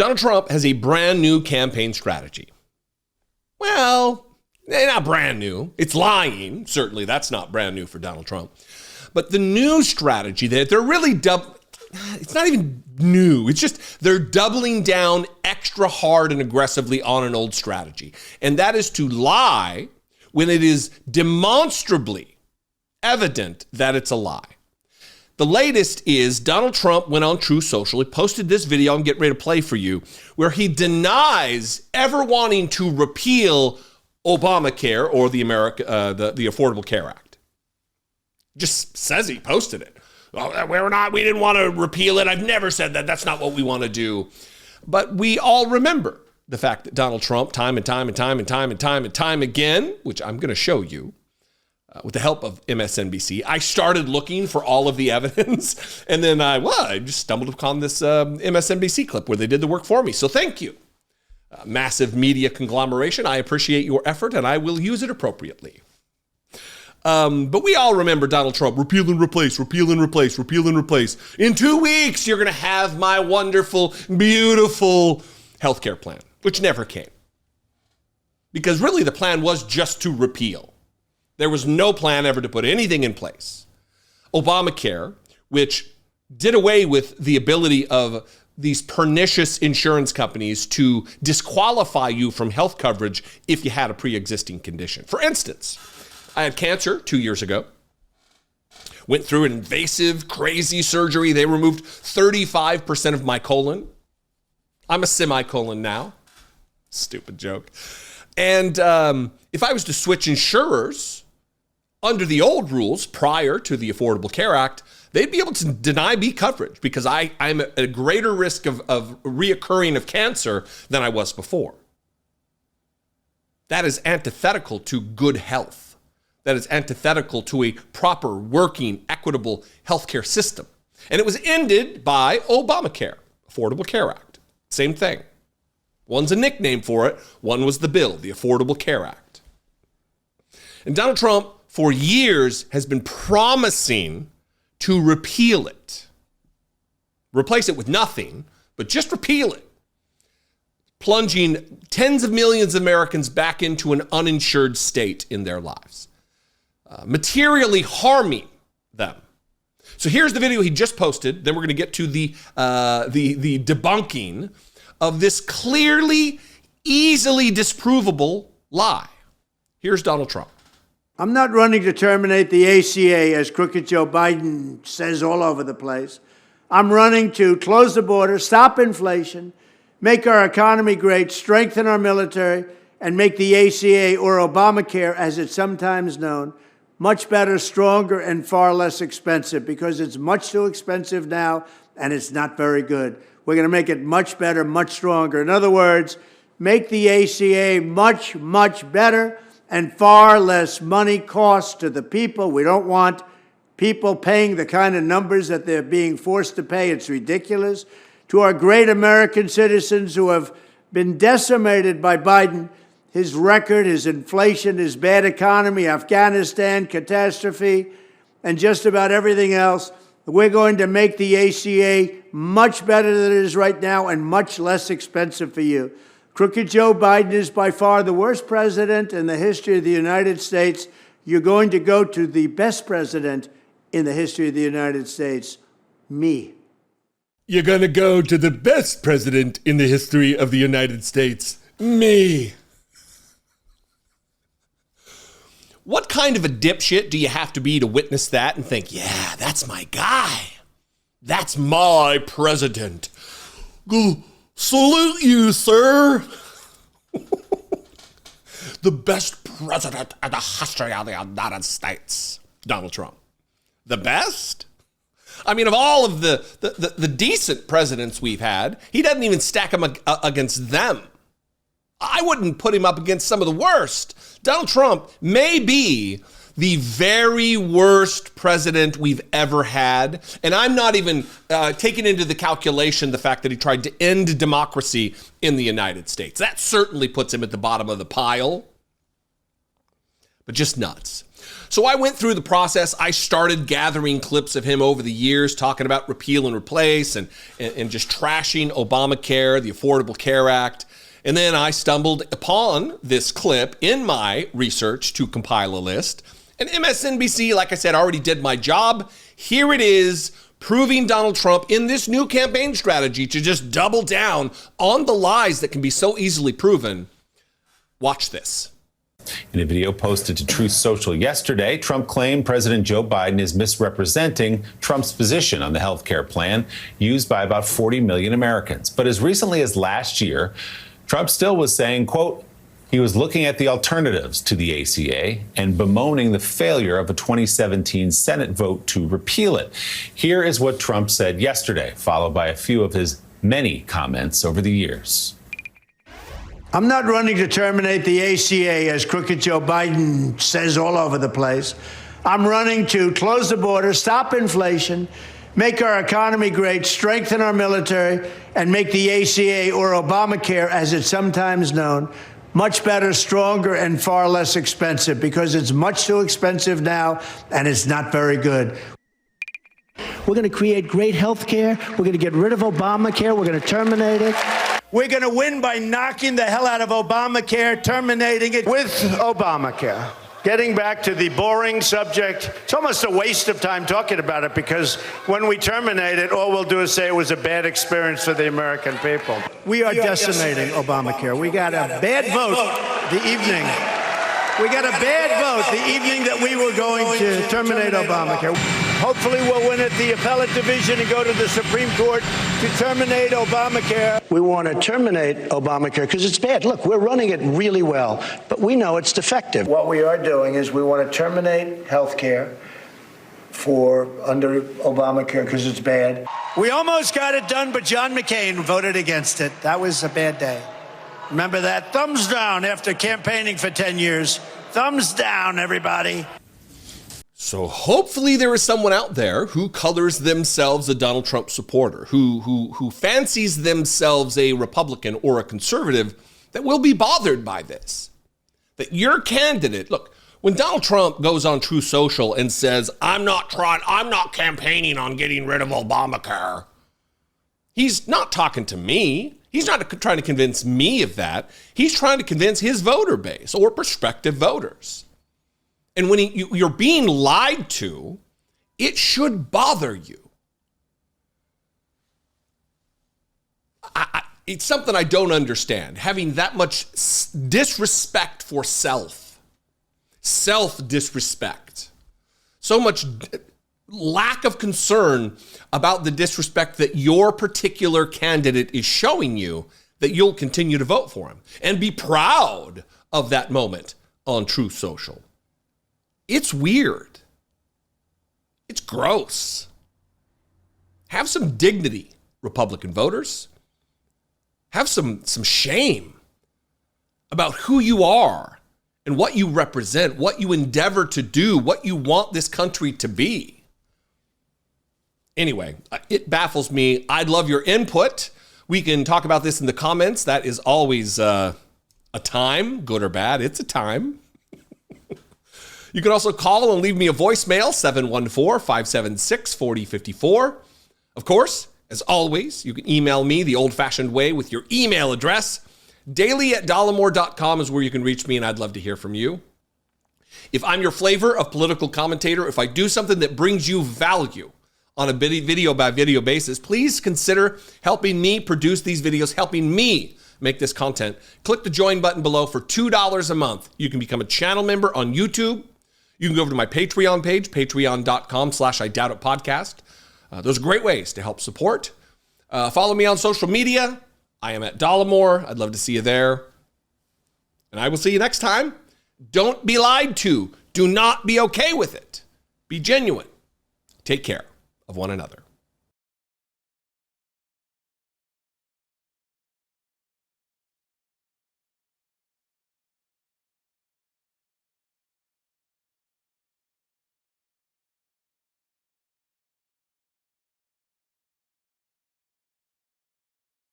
Donald Trump has a brand new campaign strategy. Well, not brand new. It's lying. Certainly, that's not brand new for Donald Trump. But the new strategy that they're really it's not even new. It's just they're doubling down extra hard and aggressively on an old strategy. And that is to lie when it is demonstrably evident that it's a lie. The latest is Donald Trump went on Truth Social. He posted this video I'm getting ready to play for you, where he denies ever wanting to repeal Obamacare or the Affordable Care Act. Just says he posted it. Oh, we didn't want to repeal it. I've never said that. That's not what we want to do. But we all remember the fact that Donald Trump, time and time again, which I'm going to show you with the help of MSNBC, I started looking for all of the evidence, and then I just stumbled upon this MSNBC clip where they did the work for me. So thank you. Massive media conglomeration. I appreciate your effort, and I will use it appropriately. But we all remember Donald Trump, repeal and replace, repeal and replace, repeal and replace. In 2 weeks, you're going to have my wonderful, beautiful healthcare plan, which never came. Because really the plan was just to repeal. There was no plan ever to put anything in place. Obamacare, which did away with the ability of these pernicious insurance companies to disqualify you from health coverage if you had a pre-existing condition. For instance, I had cancer 2 years ago. Went through an invasive, crazy surgery. They removed 35% of my colon. I'm a semicolon now. Stupid joke. And if I was to switch insurers under the old rules prior to the Affordable Care Act, they'd be able to deny me coverage because I'm at a greater risk of reoccurring of cancer than I was before. That is antithetical to good health. That is antithetical to a proper, working, equitable healthcare system. And it was ended by Obamacare, Affordable Care Act. Same thing. One's a nickname for it. One was the bill, the Affordable Care Act. And Donald Trump, for years, has been promising to repeal it. Replace it with nothing, but just repeal it. Plunging tens of millions of Americans back into an uninsured state in their lives. Materially harming them. So here's the video he just posted. Then we're going to get to the debunking of this clearly, easily disprovable lie. Here's Donald Trump. I'm not running to terminate the ACA, as crooked Joe Biden says all over the place. I'm running to close the border, stop inflation, make our economy great, strengthen our military, and make the ACA, or Obamacare, as it's sometimes known, much better, stronger, and far less expensive, because it's much too expensive now, and it's not very good. We're going to make it much better, much stronger. In other words, make the ACA much, much better and far less money cost to the people. We don't want people paying the kind of numbers that they're being forced to pay. It's ridiculous. To our great American citizens who have been decimated by Biden, his record, his inflation, his bad economy, Afghanistan catastrophe, and just about everything else, we're going to make the ACA much better than it is right now and much less expensive for you. Crooked Joe Biden is by far the worst president in the history of the United States. You're going to go to the best president in the history of the United States, me. You're going to go to the best president in the history of the United States, me. What kind of a dipshit do you have to be to witness that and think, yeah, that's my guy. That's my president. Salute you, sir. The best president in the history of the United States, Donald Trump. The best? I mean, of all of the decent presidents we've had, he doesn't even stack them against them. I wouldn't put him up against some of the worst. Donald Trump may be the very worst president we've ever had. And I'm not even taking into the calculation the fact that he tried to end democracy in the United States. That certainly puts him at the bottom of the pile. But just nuts. So I went through the process. I started gathering clips of him over the years talking about repeal and replace and just trashing Obamacare, the Affordable Care Act. And then I stumbled upon this clip in my research to compile a list. And MSNBC, like I said, already did my job. Here it is, proving Donald Trump in this new campaign strategy to just double down on the lies that can be so easily proven. Watch this. In a video posted to Truth Social yesterday, Trump claimed President Joe Biden is misrepresenting Trump's position on the health care plan used by about 40 million Americans. But as recently as last year, Trump still was saying, quote, he was looking at the alternatives to the ACA and bemoaning the failure of a 2017 Senate vote to repeal it. Here is what Trump said yesterday, followed by a few of his many comments over the years. I'm not running to terminate the ACA, as crooked Joe Biden says all over the place. I'm running to close the border, stop inflation, make our economy great, strengthen our military, and make the ACA, or Obamacare, as it's sometimes known, much better, stronger, and far less expensive, because it's much too expensive now, and it's not very good. We're going to create great health care. We're going to get rid of Obamacare. We're going to terminate it. We're going to win by knocking the hell out of Obamacare, terminating it with Obamacare. Getting back to the boring subject, it's almost a waste of time talking about it, because when we terminate it, all we'll do is say it was a bad experience for the American people. We are decimating Obamacare. We got a bad vote the evening. We got a bad vote the evening that we were going to terminate Obamacare. Hopefully we'll win at the appellate division and go to the Supreme Court to terminate Obamacare. We want to terminate Obamacare because it's bad. Look, we're running it really well, but we know it's defective. What we are doing is we want to terminate health care under Obamacare because it's bad. We almost got it done, but John McCain voted against it. That was a bad day. Remember that? Thumbs down after campaigning for 10 years. Thumbs down, everybody. So hopefully there is someone out there who colors themselves a Donald Trump supporter, who fancies themselves a Republican or a conservative, that will be bothered by this. That your candidate, look, when Donald Trump goes on Truth Social and says, I'm not campaigning on getting rid of Obamacare, he's not talking to me. He's not trying to convince me of that. He's trying to convince his voter base or prospective voters. And when you're being lied to, it should bother you. It's something I don't understand. Having that much disrespect for self-disrespect, so much lack of concern about the disrespect that your particular candidate is showing you, that you'll continue to vote for him and be proud of that moment on Truth Social. It's weird. It's gross. Have some dignity, Republican voters. Have some shame about who you are and what you represent, what you endeavor to do, what you want this country to be. Anyway, it baffles me. I'd love your input. We can talk about this in the comments. That is always a time, good or bad. It's a time. You can also call and leave me a voicemail, 714-576-4054. Of course, as always, you can email me the old-fashioned way with your email address. Daily@dollemore.com is where you can reach me, and I'd love to hear from you. If I'm your flavor of political commentator, if I do something that brings you value on a video-by-video basis, please consider helping me produce these videos, helping me make this content. Click the join button below for $2 a month. You can become a channel member on YouTube. You can go over to my Patreon page, patreon.com/IDoubtItPodcast. Those are great ways to help support. Follow me on social media. I am at Dollemore. I'd love to see you there. And I will see you next time. Don't be lied to. Do not be okay with it. Be genuine. Take care of one another.